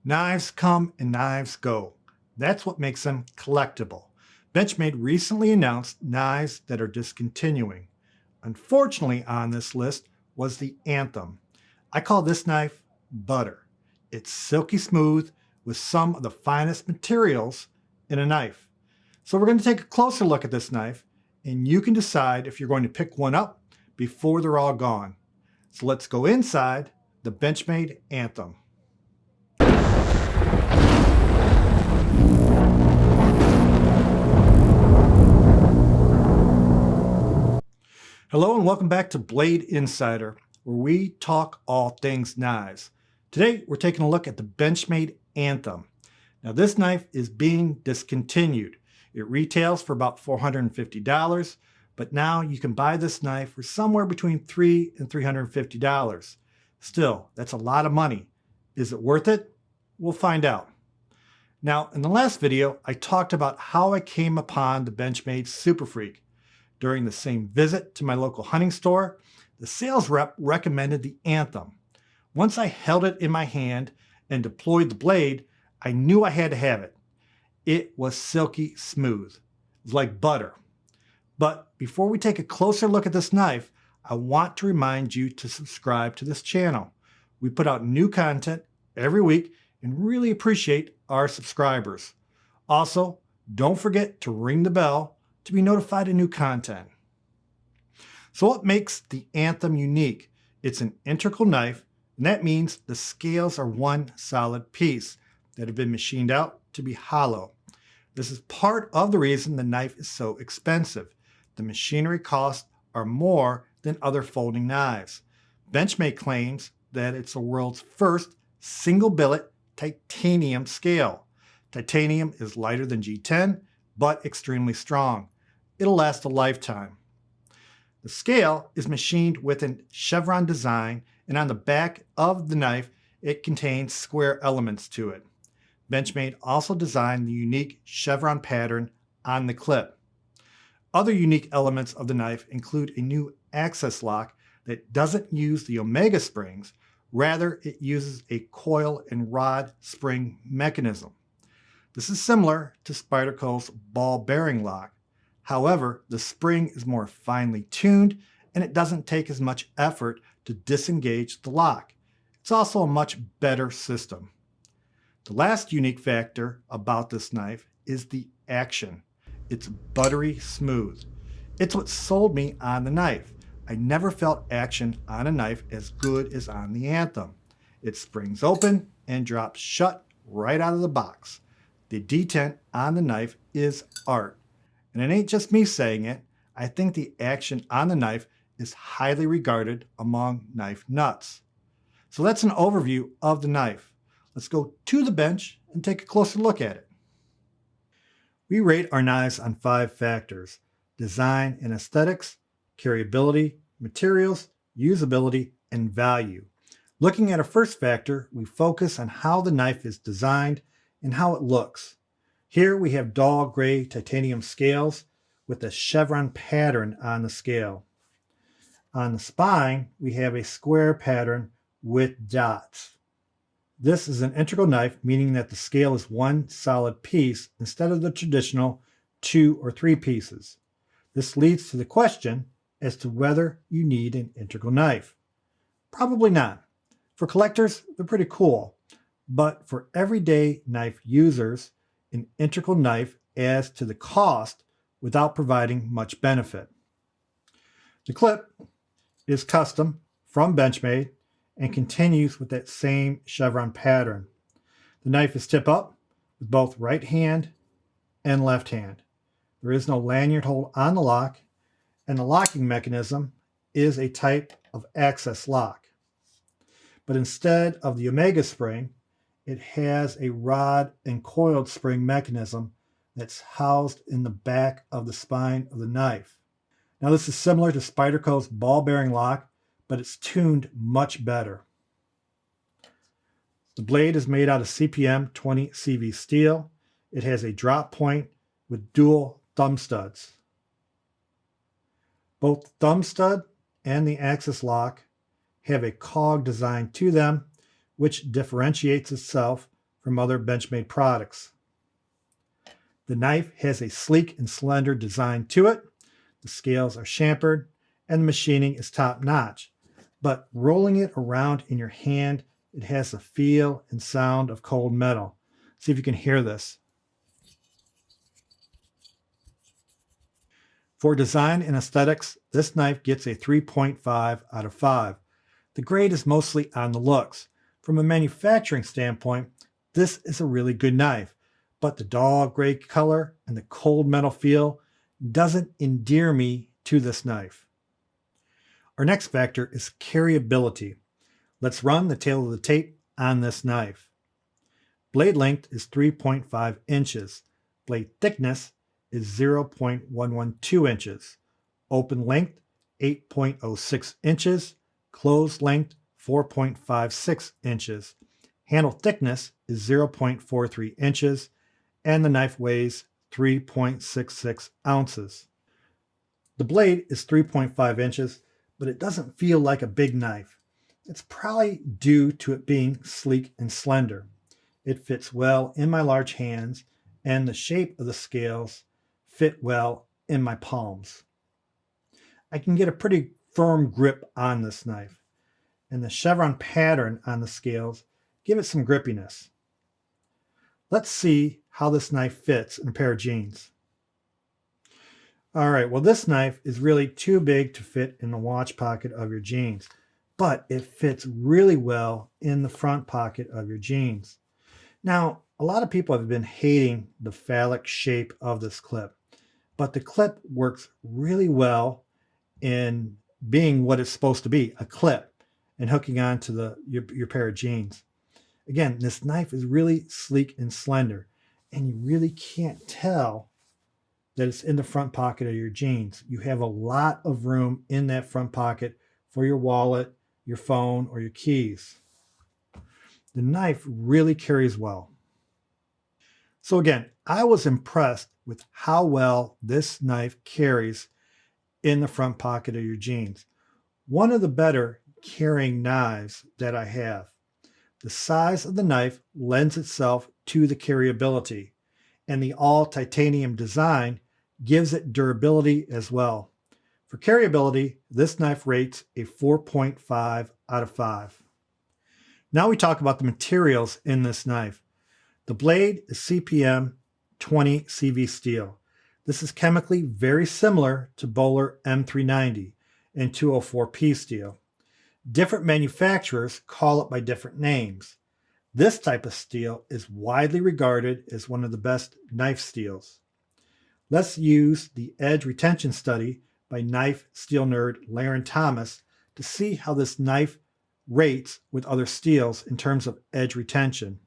Knives come and knives go. That's what makes them collectible. Benchmade recently announced knives that are discontinuing. Unfortunately on this list was the Anthem. I call this knife butter. It's silky smooth with some of the finest materials in a knife. So we're going to take a closer look at this knife and you can decide if you're going to pick one up before they're all gone. So let's go inside the Benchmade Anthem. Hello and welcome back to Blade Insider, where we talk all things knives. Today we're taking a look at the Benchmade Anthem. Now this knife is being discontinued. It retails for about $450, but now you can buy this knife for somewhere between $300 and $350. Still, that's a lot of money. Is it worth it? We'll find out. Now in the last video, I talked about how I came upon the Benchmade Super Freak. During the same visit to my local hunting store, the sales rep recommended the Anthem. Once I held it in my hand and deployed the blade, I knew I had to have it. It was silky smooth. It was like butter. But before we take a closer look at this knife, I want to remind you to subscribe to this channel. We put out new content every week and really appreciate our subscribers. Also, don't forget to ring the bell to be notified of new content. So what makes the Anthem unique? It's an integral knife, and that means the scales are one solid piece that have been machined out to be hollow. This is part of the reason the knife is so expensive. The machinery costs are more than other folding knives. Benchmade claims that it's the world's first single billet titanium scale. Titanium is lighter than G10, but extremely strong. It'll last a lifetime. The scale is machined with a chevron design, and on the back of the knife, it contains square elements to it. Benchmade also designed the unique chevron pattern on the clip. Other unique elements of the knife include a new access lock that doesn't use the omega springs, rather it uses a coil and rod spring mechanism. This is similar to Spyderco's ball bearing lock. However, the spring is more finely tuned and it doesn't take as much effort to disengage the lock. It's also a much better system. The last unique factor about this knife is the action. It's buttery smooth. It's what sold me on the knife. I never felt action on a knife as good as on the Anthem. It springs open and drops shut right out of the box. The detent on the knife is art. And it ain't just me saying it. I think the action on the knife is highly regarded among knife nuts. So that's an overview of the knife. Let's go to the bench and take a closer look at it. We rate our knives on 5 factors: design and aesthetics, carryability, materials, usability, and value. Looking at our first factor, we focus on how the knife is designed and how it looks. Here we have dull gray titanium scales with a chevron pattern on the scale. On the spine, we have a square pattern with dots. This is an integral knife, meaning that the scale is one solid piece instead of the traditional 2 or 3 pieces. This leads to the question as to whether you need an integral knife. Probably not. For collectors, they're pretty cool, but for everyday knife users, an integral knife adds to the cost without providing much benefit. The clip is custom from Benchmade and continues with that same chevron pattern. The knife is tip up with both right hand and left hand. There is no lanyard hold on the lock, and the locking mechanism is a type of access lock. But instead of the omega spring, it has a rod and coiled spring mechanism that's housed in the back of the spine of the knife. Now this is similar to Spyderco's ball bearing lock, but it's tuned much better. The blade is made out of CPM 20 CV steel. It has a drop point with dual thumb studs. Both thumb stud and the axis lock have a cog design to them, which differentiates itself from other Benchmade products. The knife has a sleek and slender design to it. The scales are chamfered and the machining is top-notch. But rolling it around in your hand, it has the feel and sound of cold metal. See if you can hear this. For design and aesthetics, this knife gets a 3.5 out of 5. The grade is mostly on the looks. From a manufacturing standpoint, this is a really good knife, but the dull gray color and the cold metal feel doesn't endear me to this knife. Our next factor is carryability. Let's run the tail of the tape on this knife. Blade length is 3.5 inches. Blade thickness is 0.112 inches. Open length 8.06 inches. Closed length 4.56 inches. Handle thickness is 0.43 inches. And the knife weighs 3.66 ounces. The blade is 3.5 inches, but it doesn't feel like a big knife. It's probably due to it being sleek and slender. It fits well in my large hands, and the shape of the scales fit well in my palms. I can get a pretty firm grip on this knife, and the chevron pattern on the scales give it some grippiness. Let's see how this knife fits in a pair of jeans. All right, well, this knife is really too big to fit in the watch pocket of your jeans, but it fits really well in the front pocket of your jeans. Now, a lot of people have been hating the phallic shape of this clip, but the clip works really well in being what it's supposed to be, a clip, and hooking onto your pair of jeans. Again, this knife is really sleek and slender, and you really can't tell that it's in the front pocket of your jeans. You have a lot of room in that front pocket for your wallet, your phone, or your keys. The knife really carries well. So again, I was impressed with how well this knife carries in the front pocket of your jeans. One of the better carrying knives that I have. The size of the knife lends itself to the carryability, and the all titanium design gives it durability as well. For carryability, this knife rates a 4.5 out of 5. Now we talk about the materials in this knife. The blade is CPM 20 CV steel. This is chemically very similar to Böhler M390 and 204P steel. Different manufacturers call it by different names. This type of steel is widely regarded as one of the best knife steels. Let's use the edge retention study by KnifeSteelNerd Larrin to see how this knife rates with other steels in terms of edge retention.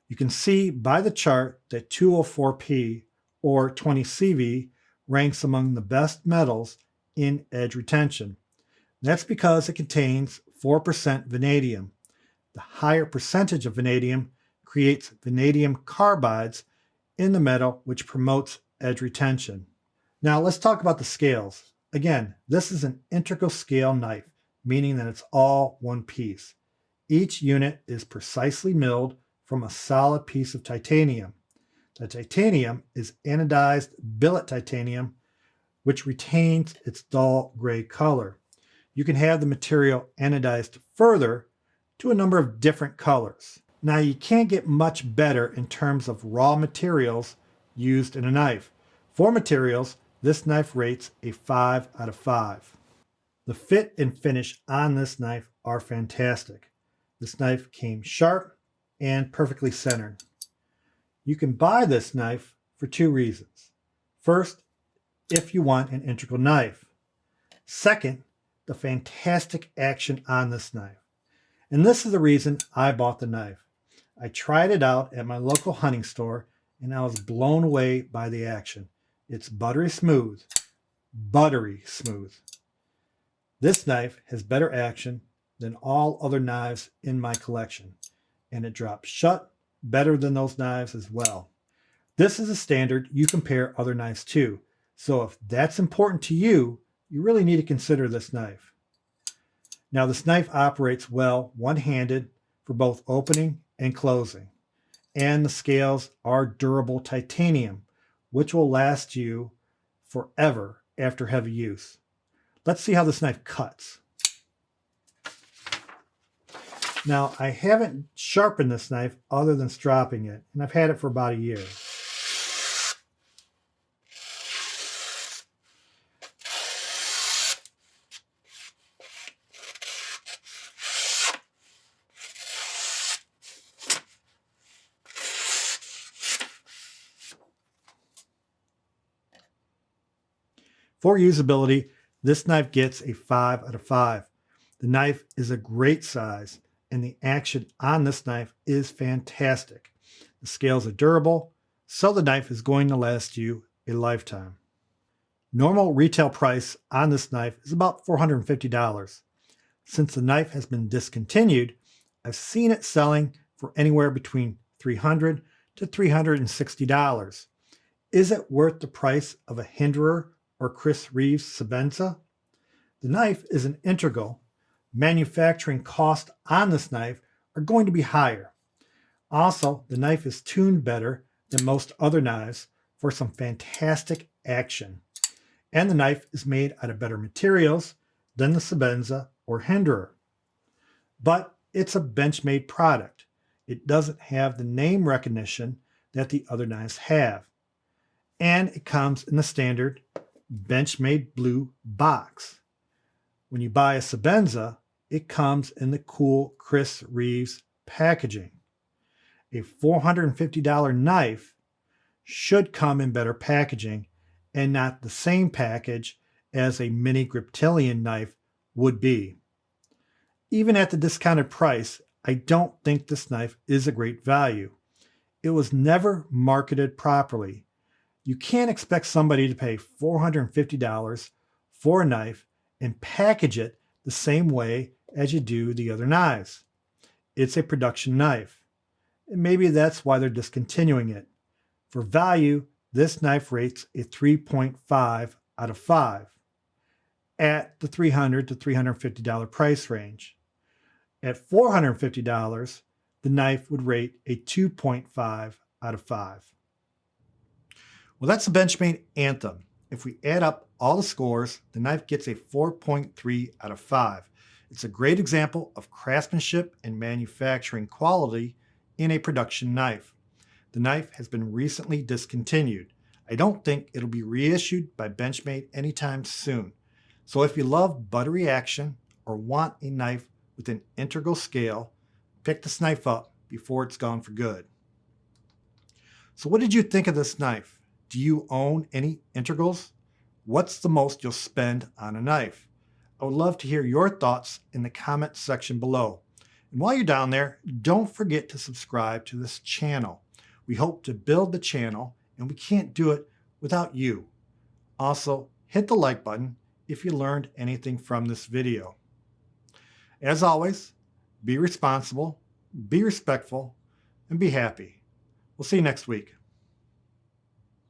You can see by the chart that 204P or 20 CV ranks among the best metals in edge retention. That's because it contains 4% vanadium. The higher percentage of vanadium creates vanadium carbides in the metal, which promotes edge retention. Now let's talk about the scales. Again, this is an integral scale knife, meaning that it's all one piece. Each unit is precisely milled from a solid piece of titanium. The titanium is anodized billet titanium, which retains its dull gray color. You can have the material anodized further to a number of different colors. Now you can't get much better in terms of raw materials used in a knife. For materials, this knife rates a 5 out of 5. The fit and finish on this knife are fantastic. This knife came sharp and perfectly centered. You can buy this knife for 2 reasons. First, if you want an integral knife. Second, the fantastic action on this knife. And this is the reason I bought the knife. I tried it out at my local hunting store and I was blown away by the action. It's buttery smooth. Buttery smooth. This knife has better action than all other knives in my collection, and it drops shut better than those knives as well. This is a standard you compare other knives to, so if that's important to you, you really need to consider this knife. Now this knife operates well one-handed for both opening and closing. and the scales are durable titanium, which will last you forever after heavy use. Let's see how this knife cuts. Now, I haven't sharpened this knife other than stropping it, and I've had it for about a year. For usability, this knife gets a 5 out of 5. The knife is a great size, and the action on this knife is fantastic. The scales are durable, so the knife is going to last you a lifetime. Normal retail price on this knife is about $450. Since the knife has been discontinued, I've seen it selling for anywhere between $300 to $360. Is it worth the price of a Hinderer or Chris Reeves Sebenza? The knife is an integral. Manufacturing costs on this knife are going to be higher. Also, the knife is tuned better than most other knives for some fantastic action. And the knife is made out of better materials than the Sebenza or Hinderer. But it's a Benchmade product. It doesn't have the name recognition that the other knives have. And it comes in the standard Benchmade blue box. When you buy a Sebenza, it comes in the cool Chris Reeves packaging. A $450 knife should come in better packaging and not the same package as a mini Griptilian knife would be. Even at the discounted price, I don't think this knife is a great value. It was never marketed properly. You can't expect somebody to pay $450 for a knife and package it the same way as you do the other knives. It's a production knife, and maybe that's why they're discontinuing it. For value, this knife rates a 3.5 out of 5 at the $300 to $350 price range. At $450, the knife would rate a 2.5 out of 5. Well, that's the Benchmade Anthem. If we add up all the scores, the knife gets a 4.3 out of 5. It's a great example of craftsmanship and manufacturing quality in a production knife. The knife has been recently discontinued. I don't think it'll be reissued by Benchmade anytime soon. So if you love buttery action or want a knife with an integral scale, pick this knife up before it's gone for good. So what did you think of this knife? Do you own any integrals? What's the most you'll spend on a knife? I would love to hear your thoughts in the comment section below. And while you're down there, don't forget to subscribe to this channel. We hope to build the channel, and we can't do it without you. Also, hit the like button if you learned anything from this video. As always, be responsible, be respectful, and be happy. We'll see you next week.